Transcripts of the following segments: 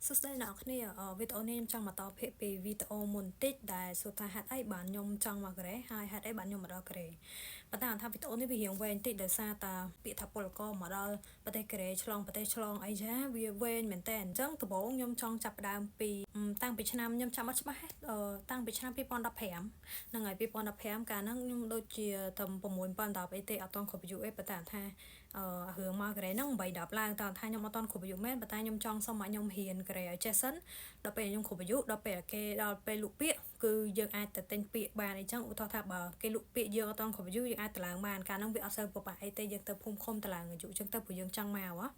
សួស្តីអ្នកនរគ្នាវីដេអូនេះខ្ញុំចង់មកតភាគពីវីដេអូមុនតិចដែលសួរថាហេតុអីបានខ្ញុំចង់មកកូរ៉េហើយហេតុអីបានខ្ញុំមកដល់កូរ៉េប៉ុន្តែថាវីដេអូនេះវារៀងវែងតិចដោយសារតាពាក្យថាពលករមកដល់ប្រទេសកូរ៉េឆ្លងប្រទេសឆ្លងអីចាវាវែងមែនតើអញ្ចឹងដំបូងខ្ញុំចង់ចាប់ផ្ដើមពីតាំងពីឆ្នាំខ្ញុំចាំអត់ច្បាស់តាំងពីឆ្នាំ2015ហ្នឹងហើយ2015កាលហ្នឹងខ្ញុំដូចជាត្រឹម6 7 10អីទេអត់ទាន់គ្រប់អាយុអីប៉ុន្តែថារឿងមកកូរ៉េហ្នឹង8 10ឡើងតើថាខ្ញុំអត់ទាន់គ្រប់អាយុមែនប៉ុន្តែខ្ញុំចង់សុំឲ្យខ្ញុំរៀនកូរ៉េឲ្យចេះសិនដល់ពេលខ្ញុំគ្រប់អាយុដល់ពេលគេដល់ពេលលក់ពាក្យគឺយើងអាចទៅទិញពាក្យបានអីចឹងឧទាហរណ៍ថាបើគេលក់ពាក្យយើងអត់ទាន់គ្រប់អាយុយើងអាចទៅឡើងបានកាលហ្នឹងវាអត់សូវពិបាកអីទេយើងទៅភូមិឃុំទៅឡើងអាយុចឹងទៅព្រោះយើងចង់មក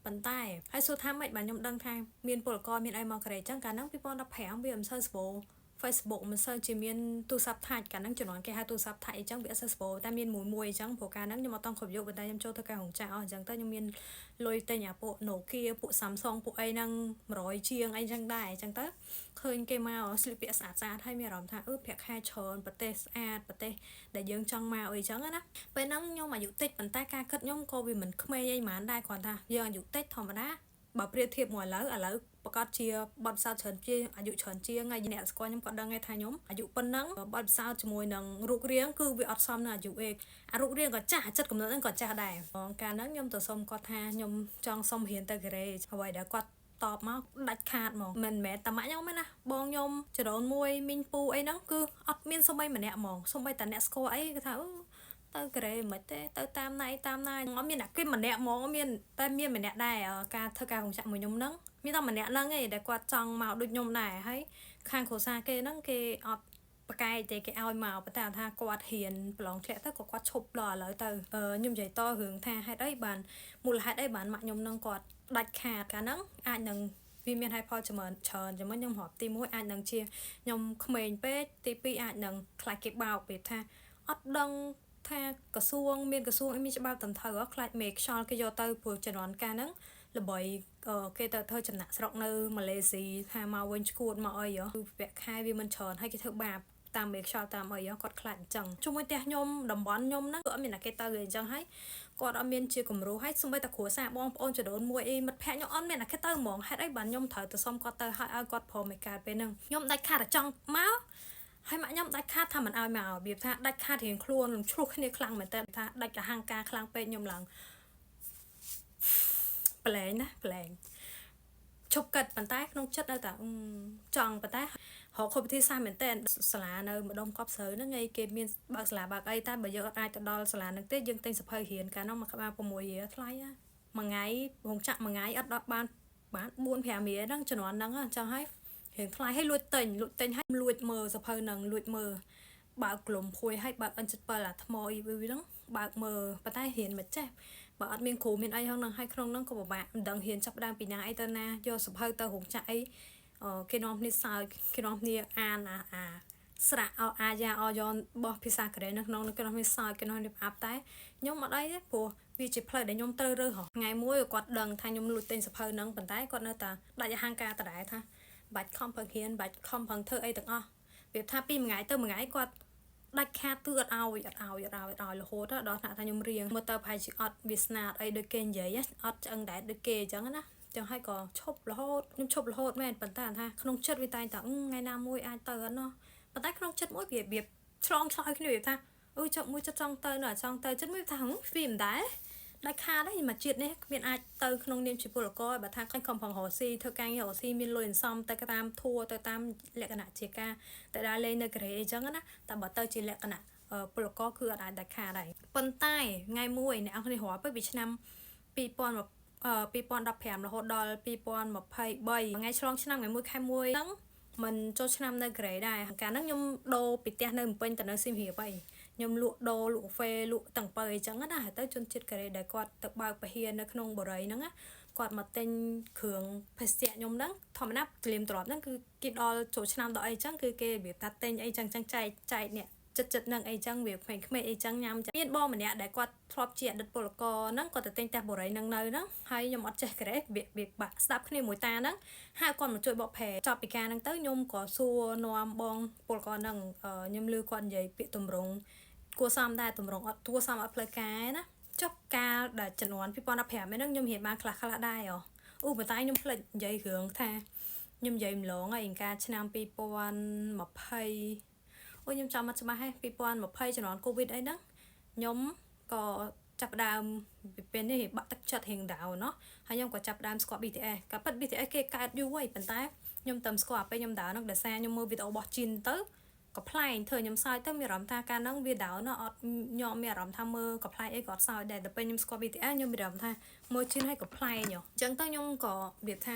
ប៉ុន្តែហើយសួរថាម៉េចបាទខ្ញុំដឹងថាមានពលករមានអីមកកូរ៉េចឹងកាលហ្នឹង2015វាមិនសូវស្បូរ Facebook មិនសូវជាមានទូរស័ព្ទថាច់កាលហ្នឹងជំនាន់គេហៅទូរស័ព្ទថាច់អីចឹងវាអត់សូវស្បូរតែមានមួយអញ្ចឹងព្រោះកាលហ្នឹងខ្ញុំអត់តង់គ្រប់យុគប៉ុន្តែខ្ញុំចូលធ្វើការរោងចក្រអស់អញ្ចឹងទៅខ្ញុំមានលុយទិញអាពួក Nokia ពួក Samsung ពួកអីហ្នឹង100ជាងអីចឹងដែរអញ្ចឹងទៅឃើញគេមកស្លៀកពាក់ស្អាតហើយមានអារម្មណ៍ថាប្រាក់ខែច្រើនប្រទេសស្អាតប្រទេសដែលយើងចង់មកអីចឹងណាពេលហ្នឹងខ្ញុំអាយុតិចប៉ុន្តែការគិតខ្ញុំក៏វាមិនក្មេងអីហ្មងដែរគ្រាន់ថាយើងអាយុតិចធម្មតាបើប្រៀបធៀបមកឥឡូវប្រកាសជាបទពិសោធន៍ច្រើនជាងអាយុច្រើនជាងហើយអ្នកស្គាល់ខ្ញុំក៏ដឹងថាខ្ញុំអាយុប៉ុណ្ណឹងបទពិសោធន៍ជាមួយនឹងរូបរាងគឺវាអត់សមនឹងអាយុឯងអារូបរាងក៏ចាស់ចិត្តកំណត់ហ្នឹងក៏ចាស់ដែរកាលហ្នឹងខ្ញុំទៅសុំគាត់ថាខ្ញុំចង់សុំរៀនទៅកូរ៉េអ្វីដែលគាត់តបមកដាច់ខាតហ្មងមិនមែនតែម៉ាក់ខ្ញុំទេណាបងខ្ញុំចរូនមួយមីងពូអីហ្នឹងគឺអត់មានសូម្បីម្នាក់ហ្មងសូម្បីតែអ្នកស្គាល់អីគឺថាទៅកូរ៉េមិនទេទៅតាមណៃអត់មានអ្នកគេម្នាក់ហ្មងមានតែមានម្នាក់ដែរការធ្វើការរោងចក្រមួយខ្ញុំហ្នឹងមានតែម្នាក់ហ្នឹងឯងដែលគាត់ចង់មកដូចខ្ញុំដែរហើយខាងគ្រួសារគេហ្នឹងគេអត់ប្រកែកទេគេឲ្យមកប៉ុន្តែថាគាត់ហ៊ានប្រឡងធ្លាក់ទៅក៏គាត់ឈប់ដល់ឥឡូវទៅខ្ញុំនិយាយតរឿងថាហេតុអីបានមូលហេតុអីបានម៉ាក់ខ្ញុំហ្នឹងគាត់ដាច់ខាតកាលហ្នឹងអាចនឹងវាមានហេតុផលច្រើនជាមួយខ្ញុំរាប់ទី1អាចនឹងជាខ្ញុំក្មេងពេកទី2អាចនឹងខ្លាចគេបោកពេលថាអត់ដឹងថាក្រសួងមានច្បាប់តន្ត្រូវខ្លាចមេខ្យល់គេយកទៅព្រោះជំនាន់កាលហ្នឹងល្បីគេទៅធ្វើចំណាក់ស្រុកនៅម៉ាឡេស៊ីថាមកវិញឈួតមកអីគឺប្រាក់ខែវាមិនច្រើនហើយគេធ្វើបាបតាមមេខ្យល់តាមអីគាត់ខ្លាចអញ្ចឹងជាមួយផ្ទះខ្ញុំតំបន់ខ្ញុំហ្នឹងក៏អត់មានតែគេទៅអញ្ចឹងហើយគាត់អត់មានជាគំរូហើយសូម្បីតែគ្រួសារបងប្អូនចដូនមួយអីមិត្តភក្តិខ្ញុំអត់មានតែគេទៅហ្មងហេតុអីបានខ្ញុំត្រូវទៅសុំគាត់ទៅឲ្យគាត់ព្រមឲ្យកើតពេលហ្នឹងខ្ញុំដាច់ខាតតែចង់មកហើយម៉ាក់ខ្ញុំដាច់ខាតថាមិនឲ្យមករបៀបថាដាច់ខាតរៀងខ្លួនឆ្លោះគ្នាខ្លាំងមែនតើថាដាច់អហង្ការខ្លាំងពេកខ្ញុំឡើងប្លែងឈប់កាត់ប៉ុន្តែក្នុងចិត្តនៅតែចង់ប៉ុន្តែរកគ្រប់វិធីសាស្ត្រមែនតើសាលានៅម្ដុំកប់ស្រូវហ្នឹងឯងគេមានបើកសាលាបើកអីតែបើយើងអត់អាចទៅដល់សាលាហ្នឹងទេយើងទិញសភៅរៀនកាលនោះមួយក្បាល6រៀលថ្លៃមួយថ្ងៃរោងចក្រមួយថ្ងៃអត់ដល់បាន4 5រៀលហ្នឹងជំនាន់ហ្នឹងអញ្ចឹងហើយរៀងថ្លៃឲ្យលួចទិញឲ្យលួចមើលសភៅហ្នឹងលួចមើលបើកក្លុំភួយឲ្យបើក N7 អាថ្មអីហ្នឹងបើកមើលប៉ុន្តែរៀនមិនចេះបើអត់មានគ្រូមានអីហ្នឹងហើយក្នុងហ្នឹងក៏ពិបាកមិនដឹងរៀនចាប់ដើមពីណាអីទៅណាយកសភៅទៅរោងចក្រអីគេនាំគ្នាសើចគេនាំគ្នាអានស្រាក់អាយ៉ាអយ៉នរបស់ភាសាកូរ៉េនៅក្នុងគេនាំគ្នាសើចគេនាំគ្នាផ្អាប់តែខ្ញុំអត់អីទេព្រោះវាជាផ្លូវដែលខ្ញុំត្រូវរើសថ្ងៃមួយគាត់ដឹងថាខ្ញុំលួចទិញសភៅហ្នឹងប៉ុន្តែគាត់នៅតែដាច់អហង្ការដដែលថាបាច់ខំប្រឹងរៀនបាច់ខំប្រឹងធ្វើអីទាំងអស់វាថាពីមួយថ្ងៃទៅមួយថ្ងៃគាត់ដាច់ខាតគឺអត់ឲ្យរហូតដល់ថ្នាក់ថាខ្ញុំរៀងមើលទៅប្រហែលជាអត់វាសនាអីដូចគេនិយាយអត់ឆ្អឹងដែរដូចគេអញ្ចឹងណាចឹងហើយក៏ឈប់រហូតខ្ញុំឈប់រហូតមែនប៉ុន្តែថាក្នុងចិត្តវាតែងតែថ្ងៃណាមួយអាចទៅអត់ណោះប៉ុន្តែក្នុងចិត្តមួយវាឆ្លងឆ្លើយគ្នាវាថាចិត្តមួយចិត្តចង់ទៅចង់ទៅចិត្តមួយថាវាមិនដែរដាច់ខាតហើយមកជាតិនេះគ្មានអាចទៅក្នុងនាមជាពលករបើថាឃើញខំប្រឹងរកស៊ីធ្វើការងាររកស៊ីមានលុយអន្សំទៅតាមធัวទៅតាមលក្ខណៈជាការទៅដើរលេងនៅកូរ៉េអញ្ចឹងណាតែបើទៅជាលក្ខណៈពលករគឺអត់អាចដាច់ខាតដែរប៉ុន្តែថ្ងៃមួយអ្នកនរគ្នារាប់ទៅពីឆ្នាំ2015រហូតដល់2023ថ្ងៃឆ្លងឆ្នាំថ្ងៃ1ខែ1ហ្នឹងមិនចូលឆ្នាំនៅកូរ៉េដែរកាលហ្នឹងខ្ញុំដូរពីផ្ទះនៅភ្នំពេញទៅនៅសៀមរាបហើយខ្ញុំលក់ដូរលក់កាហ្វេលក់ទាំងបើអញ្ចឹងណាហើយទៅជនជាតិកូរ៉េដែលគាត់ទៅបើកពហិនៅក្នុងបរិយាហ្នឹងគាត់មកទិញគ្រឿងភេសជ្ជៈខ្ញុំហ្នឹងធម្មតាក្លៀមទ្របហ្នឹងគឺគេដល់ចូលឆ្នាំដល់អីអញ្ចឹងគឺគេរបៀបថាទិញអីចឹងចែកអ្នកចិត្តនឹងអីចឹងវាក្មេងៗអីចឹងញ៉ាំមានបងម្នាក់ដែលគាត់ធ្លាប់ជាអតីតពលករហ្នឹងគាត់ទៅទិញផ្ទះបរិយាហ្នឹងហើយខ្ញុំអត់ចេះកូរ៉េវាបាក់ស្ដាប់គ្នាមួយតាហ្នឹងហើយគាត់មកជួយបកប្រែចប់ពីការហ្នឹងទៅខ្ញុំក៏សួរនាំបងពលករហ្នឹងខ្ញុំឮគាត់និយាយពាក្យតម្រង់គួរសមដែរតម្រង់អត់គួរសមអត់ផ្លូវការណាចុះកាលដែលចំនួន2015ហ្នឹងខ្ញុំរៀនបានខ្លះដែរ បន្តែខ្ញុំភ្លេចនិយាយរឿងថាខ្ញុំនិយាយម្លងហើយការឆ្នាំ2020ខ្ញុំចាំអត់ច្បាស់ទេ2020ជំនាន់ COVID អីហ្នឹងខ្ញុំក៏ចាប់ដើមពីពេលនេះបាក់ទឹកចិត្តរៀងដៅណោះហើយខ្ញុំក៏ចាប់ដើមស្គាល់ BTS ក៏ប៉ិត BTS គេកើតយូរហើយប៉ុន្តែខ្ញុំតែស្គាល់ពេលខ្ញុំដើរហ្នឹងដោយសារខ្ញុំមើលវីដេអូរបស់ជីនទៅក៏ប្លែកធ្វើខ្ញុំសើចទៅមានអារម្មណ៍ថាការហ្នឹងវាដើរណោះអត់ខ្ញុំមានអារម្មណ៍ថាមើលក៏ប្លែកអីក៏អត់សើចដែរតែពេលខ្ញុំស្គាល់ BTS ខ្ញុំមានអារម្មណ៍ថាមើលជីនហើយក៏ប្លែកអញ្ចឹងទៅខ្ញុំក៏និយាយថា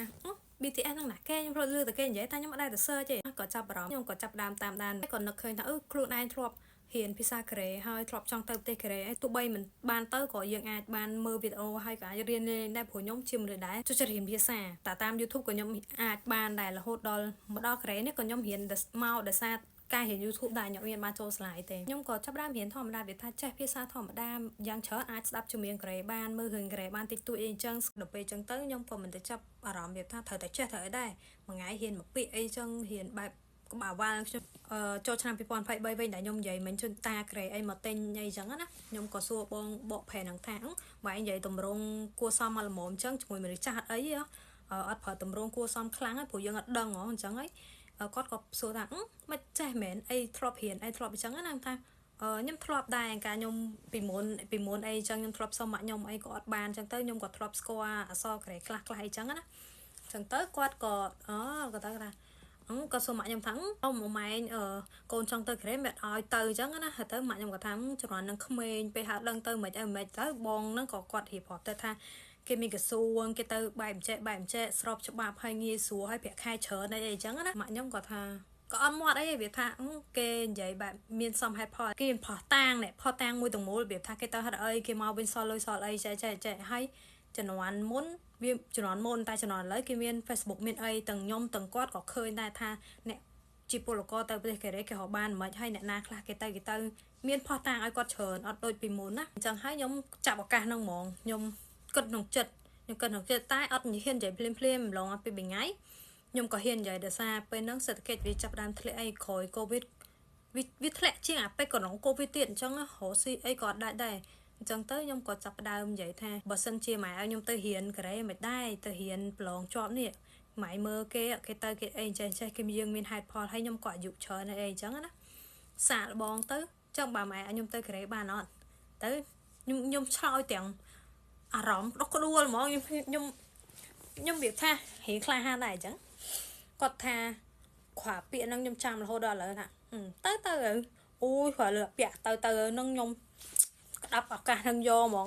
BTS ហ្នឹងណាគេខ្ញុំរត់លឺតែគេនិយាយតែខ្ញុំអត់ដែរទៅ search ទេក៏ចាប់អារម្មណ៍ខ្ញុំក៏ចាប់ដើមតាមដានក៏នឹកឃើញថាខ្លួនឯងធ្លាប់រៀនភាសាកូរ៉េហើយធ្លាប់ចង់ទៅប្រទេសកូរ៉េទោះបីមិនបានទៅក៏យើងអាចបានមើលវីដេអូហើយក៏អាចរៀនដែរព្រោះខ្ញុំជាមនុស្សដែរចូលចិត្តរៀនភាសាតែតាម YouTube ក៏ខ្ញុំអាចបានដែររហូតដល់មកដល់កូរ៉េនេះក៏ខ្ញុំរៀនមកដោយសារការរៀន YouTube ដែរខ្ញុំមានបានចូលស្លាយទេខ្ញុំក៏ចាប់ដើមរៀនធម្មតាវាថាចេះភាសាធម្មតាយ៉ាងច្រើនអាចស្ដាប់ជំនាញកូរ៉េបានមើលរឿងកូរ៉េបានតិចតួចអីអញ្ចឹងដល់ពេលអញ្ចឹងទៅខ្ញុំក៏មិនទៅចាប់អារម្មណ៍វាថាត្រូវតែចេះត្រូវអីដែរមួយថ្ងៃរៀនមួយពាក្យអីអញ្ចឹងរៀនបែបក្បាលវ៉ាល់ខ្ញុំចូលឆ្នាំ2023វិញដែលខ្ញុំនិយាយមិនជន់តាកូរ៉េអីមកទិញអីអញ្ចឹងណាខ្ញុំក៏សួរបងបកប្រែហ្នឹងថាបើឯងនិយាយតម្រងគួរសមមកល្មមអញ្ចឹងជាមួយមនុស្សចាស់អីអត់ប្រើតម្រងគួរសមខ្លាំងហើយព្រោះយើងអត់ដឹងហ៎អញ្ចឹងហើយគាត់ក៏សួរថាមិនចេះមែនអីធ្លាប់រៀនអីធ្លាប់អញ្ចឹងណាថាខ្ញុំធ្លាប់ដែរការខ្ញុំពីមុនអីអញ្ចឹងខ្ញុំធ្លាប់សុំម៉ាក់ខ្ញុំអីក៏អត់បានអញ្ចឹងទៅខ្ញុំក៏ធ្លាប់ស្គាល់អក្សរកូរ៉េខ្លះអីអញ្ចឹងណាអញ្ចឹងទៅគាត់ក៏គាត់ថាក៏សុំម៉ាក់ខ្ញុំថាម៉ែកូនចង់ទៅកូរ៉េមិនឲ្យទៅអញ្ចឹងណាហើយទៅម៉ាក់ខ្ញុំក៏ថាជំនាន់នឹងក្មេងពេលហៅដឹងទៅមិនទៅបងហ្នឹងក៏គាត់រៀបរាប់ទៅថាគេមានក្រសួងគេទៅបែបអញ្ចេះស្របច្បាប់ហើយងាយស្រួលហើយប្រាក់ខែច្រើនអីអញ្ចឹងណាម៉ាក់ខ្ញុំក៏ថាក៏អត់មាត់អីវាថាគេនិយាយបែបមានសមហេតុផលគេមានផោះតាំងមួយទាំងមូលវាថាគេទៅហត់អីគេមកវិញសល់លុយសល់អីចេះហើយជំនាន់មុនវាជំនាន់មុនតែជំនាន់ឥឡូវគេមាន Facebook មានអីទាំងខ្ញុំទាំងគាត់ក៏ឃើញដែរថាអ្នកជាពលករទៅប្រទេសកូរ៉េគេរកបានមិនហើយអ្នកណាខ្លះគេទៅមានផោះតាំងឲ្យគាត់ច្រើនអត់ដូចពីមុនណាអញ្ចឹងហើយខ្ញុំចាប់ឱកាសហ្នឹងហ្មងខ្ញុំគិតក្នុងចិត្តតែអត់ហ៊ាននិយាយភ្លាមម្លងពីថ្ងៃខ្ញុំក៏ហ៊ាននិយាយដោយសារពេលហ្នឹងសេដ្ឋកិច្ចវាចាប់ដើមធ្លាក់អីក្រោយ COVID វាធ្លាក់ជាងអាពេលកន្លង COVID ទៀតអញ្ចឹងរកស៊ីអីក៏អត់ដែរអញ្ចឹងទៅខ្ញុំក៏ចាប់ដើមនិយាយថាបើសិនជាម៉ែឲ្យខ្ញុំទៅរៀនកូរ៉េមិនដែរទៅរៀនប្រឡងជាប់នេះម៉ែមើលគេទៅគេអីចេះគេយើងមានហេតុផលហើយខ្ញុំក៏អាយុច្រើនអីអញ្ចឹងណាសាកល្បងទៅចឹងបើម៉ែឲ្យខ្ញុំទៅកូរ៉េបានអត់ទៅខ្ញុំឆ្លើយទាំងអារម្មណ៍ដុកក្ដួលហ្មងខ្ញុំវាថារៀងក្លាហានដែរអញ្ចឹងគាត់ថាខ្វះពាក្យហ្នឹងខ្ញុំចាំរហូតដល់ឥឡូវថាទៅអូយខ្វះលើពាក្យទៅហ្នឹងខ្ញុំក្តាប់ឱកាសហ្នឹងយកហ្មង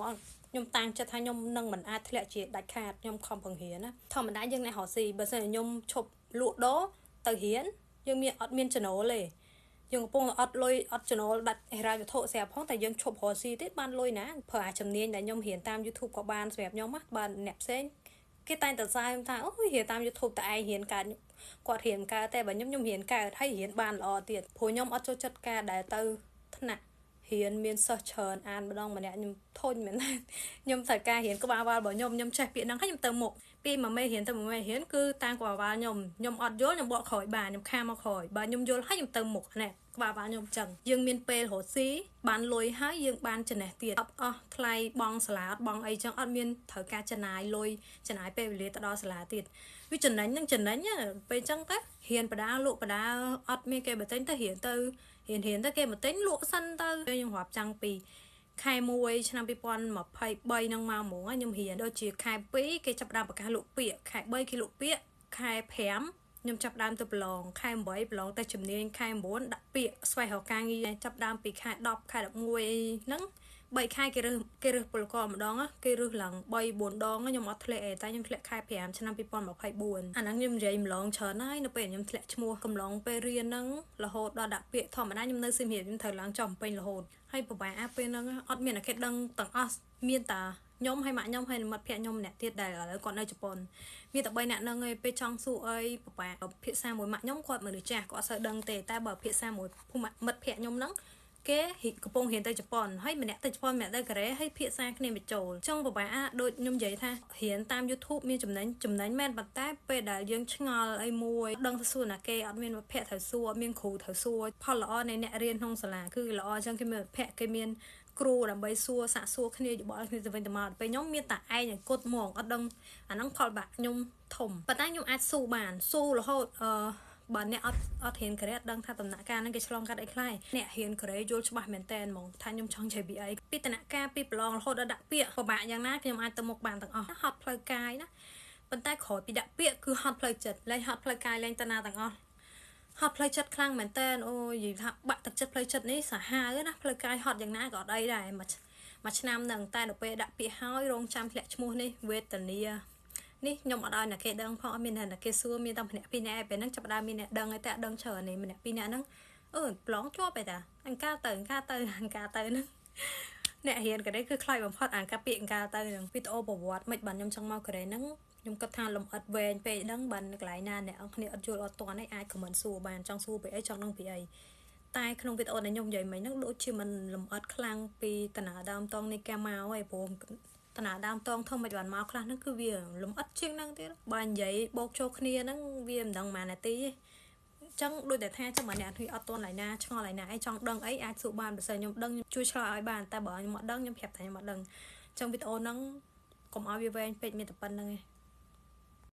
ខ្ញុំតាំងចិត្តថាខ្ញុំនឹងមិនអាចធ្លាក់ជាដាច់ខាតខ្ញុំខំប្រឹងរៀនណាធម្មតាយើងអ្នករកស៊ីបើសិនខ្ញុំឈប់លក់ដូរទៅរៀនយើងអត់មានចំណូលទេយើងកំពុងអត់លុយអត់ចំណូលដាច់ហិរញ្ញវត្ថុស្រាប់ផងតែយើងឈប់រកស៊ីទៀតបានលុយណាប្រើអាជំនាញដែលខ្ញុំរៀនតាម YouTube ក៏បានសម្រាប់ខ្ញុំណាបានអ្នកផ្សេងគេតែងតែសើចថាអូយរៀនតាម YouTube តែឯងរៀនកើតគាត់រៀនកើតតែបើខ្ញុំរៀនកើតហើយរៀនបានល្អទៀតព្រោះខ្ញុំអត់ចូលចិត្តការដែលទៅថ្នាក់រៀនមានសិស្សច្រើនអានម្ដងម្នាក់ខ្ញុំធុញមែនណាខ្ញុំត្រូវការរៀនក្បាលវ៉ាល់របស់ខ្ញុំចេះពាក្យហ្នឹងហើយខ្ញុំទៅមុខពីមួយមេរៀនទៅមួយមេរៀនគឺតាមក្បាលវ៉ាល់ខ្ញុំអត់យល់ខ្ញុំបកក្រោយបានខ្ញុំខាមកក្រោយបើខ្ញុំយល់ហើយខ្ញុំទៅមុខណាក្បាលវ៉ាល់ខ្ញុំចឹងយើងមានពេលរកស៊ីបានលុយហើយយើងបានចំណេះទៀតអត់អស់ថ្លៃបងសាលាអត់បងអីចឹងអត់មានត្រូវការចំណាយលុយចំណាយពេលវេលាទៅដល់សាលាទៀតវាចំណេញពេលចឹងទៅរៀនបដាលក់បដាអត់មានគេបើទិញទៅរៀនទៅគេមកទិញលក់សិនទៅខ្ញុំរាប់ចាំងពីខែ1ឆ្នាំ2023ហ្នឹងមកហ្មងខ្ញុំរៀនដូចជាខែ2គេចាប់ដើមប្រកាសលក់ពាក្យខែ3គេលក់ពាក្យខែ5ខ្ញុំចាប់ដើមទៅប្រឡងខែ8ប្រឡងទៅជំនាញខែ9ដាក់ពាក្យស្វែងរកការងារចាប់ដើមពីខែ10ខែ11ហ្នឹង3ខែគេរើសពលករម្ដងគេរើសឡើង3-4 ដងខ្ញុំអត់ធ្លាក់ទេតែខ្ញុំធ្លាក់ខែ5ឆ្នាំ2024អាហ្នឹងខ្ញុំនិយាយម្លងច្រើនហើយនៅពេលខ្ញុំធ្លាក់ឈ្មោះកំឡុងពេលរៀនហ្នឹងរហូតដល់ដាក់ពាក្យធម្មតាខ្ញុំនៅសៀមរាបខ្ញុំត្រូវឡើងចុះពេញរហូតហើយប្រហែលពេលហ្នឹងអត់មានអ្នកគេដឹងទាំងអស់មានតាខ្ញុំហើយម៉ាក់ខ្ញុំហើយមិត្តភក្តិខ្ញុំម្នាក់ទៀតដែលឥឡូវគាត់នៅជប៉ុនមានតែ3នាក់ហ្នឹងឯងពេលចង់សួរអីប្រហែលភាសាមួយម៉ាក់ខ្ញុំគាត់មនុស្សចាស់គាត់អត់សូវដឹងទេតែបើភាសាមួយមិត្តភក្តិខ្ញុំហ្នឹងគេកំពុងរៀនទៅជប៉ុនហើយម្នាក់ទៅជប៉ុនម្នាក់ទៅកូរ៉េហើយភាសាគ្នាបញ្ចូលចង់ប្រហែលដូចខ្ញុំនិយាយថារៀនតាម YouTube មានចំណេញមែនប៉ុន្តែពេលដែលយើងឆ្ងល់អីមួយដឹងទៅសួរណាគេអត់មានមិត្តភក្តិត្រូវសួរអត់មានគ្រូត្រូវសួរផលល្អនៃអ្នករៀនក្នុងសាលាគឺល្អអញ្ចឹងគេមានមិត្តភក្តិគេមាន គ្រូដើម្បីសួរសាក់សួរគ្នាយោបល់គ្នាទៅវិញទៅមកពេលខ្ញុំមានតែឯងគត់ហ្មងអត់ដឹងអាហ្នឹងផលបាក់ខ្ញុំធំប៉ុន្តែខ្ញុំអាចស៊ូបានស៊ូរហូតបើអ្នកអត់ហ៊ានក្រេតដឹងថាដំណាក់កាលហ្នឹងគេឆ្លងកាត់អីខ្លះអ្នកហ៊ានក្រេយល់ច្បាស់មែនតើហ្មងថាខ្ញុំចង់និយាយពីអីពីដំណាក់កាលពីប្រឡងរហូតដល់ដាក់ពាក្យពិបាកយ៉ាងណាខ្ញុំអាចទៅមុខបានទាំងអស់ហត់ផ្លូវកាយណាប៉ុន្តែក្រោយពីដាក់ពាក្យគឺហត់ផ្លូវចិត្តលែងហត់ផ្លូវកាយលែងតាណាទាំងអស់ហត់ផ្លូវចិត្តខ្លាំងមែនតើអូយនិយាយថាបាក់ទឹកចិត្តផ្លូវចិត្តនេះសាហាវណាផ្លូវកាយហត់យ៉ាងណាក៏អត់អីដែរមួយឆ្នាំហ្នឹងតែដល់ពេលដាក់ពាក្យហើយរងចាំធ្លាក់ឈ្មោះនេះវេទនានេះខ្ញុំអត់ឲ្យអ្នកគេដឹងផងអត់មានអ្នកគេសួរមានតែម្នាក់ពីរនាក់ឯពេលហ្នឹងចាប់ផ្ដើមមានអ្នកដឹងឯតែដឹងច្រើននេះម្នាក់ពីរនាក់ហ្នឹងប្រឡងជាប់ឯតាអង្ការទៅហ្នឹងអ្នករៀនកូរ៉េគឺខ្លាចបំផុតអាការពាក្យអង្ការទៅហ្នឹងវីដេអូប្រវត្តិមិនបានខ្ញុំចង់មកកូរ៉េហ្នឹងខ្ញុំគិតថាលំអិតវែងពេកហ្នឹងបើកន្លែងណាអ្នកអង្គគ្នាអត់យល់អត់ទាន់ឯងអាចខមមិនសួរបានចង់សួរពីអីចង់ដឹងពីអីតែក្នុងវីដេអូដែលខ្ញុំនិយាយមិញហ្នឹងដូចជាមិនលំអិតខ្លាំងពីតាណាដើមតងនៃកាមកឯងព្រោះតាណាដើមតងធំមិនបានមកខ្លះហ្នឹងគឺវាលំអិតជាងហ្នឹងទៀតបើនិយាយបោកចូលគ្នាហ្នឹងវាមិនដឹងប៉ុន្មាននាទីទេចឹងដូចតែថាចាំបើអ្នកអត់ទាន់ឡៃណាឆ្ងល់ឡៃណាអីចង់ដឹងអីអាចសួរបានបើសិនខ្ញុំដឹងជួយឆ្លើយឲ្យបានតែបើខ្ញុំអត់ដឹងខ្ញុំប្រាប់តែខ្ញុំអត់ដឹងចឹងវីដេអូហ្នឹងកុំឲ្យវាវែងពេកមានតែប៉ុណ្្នឹងឯង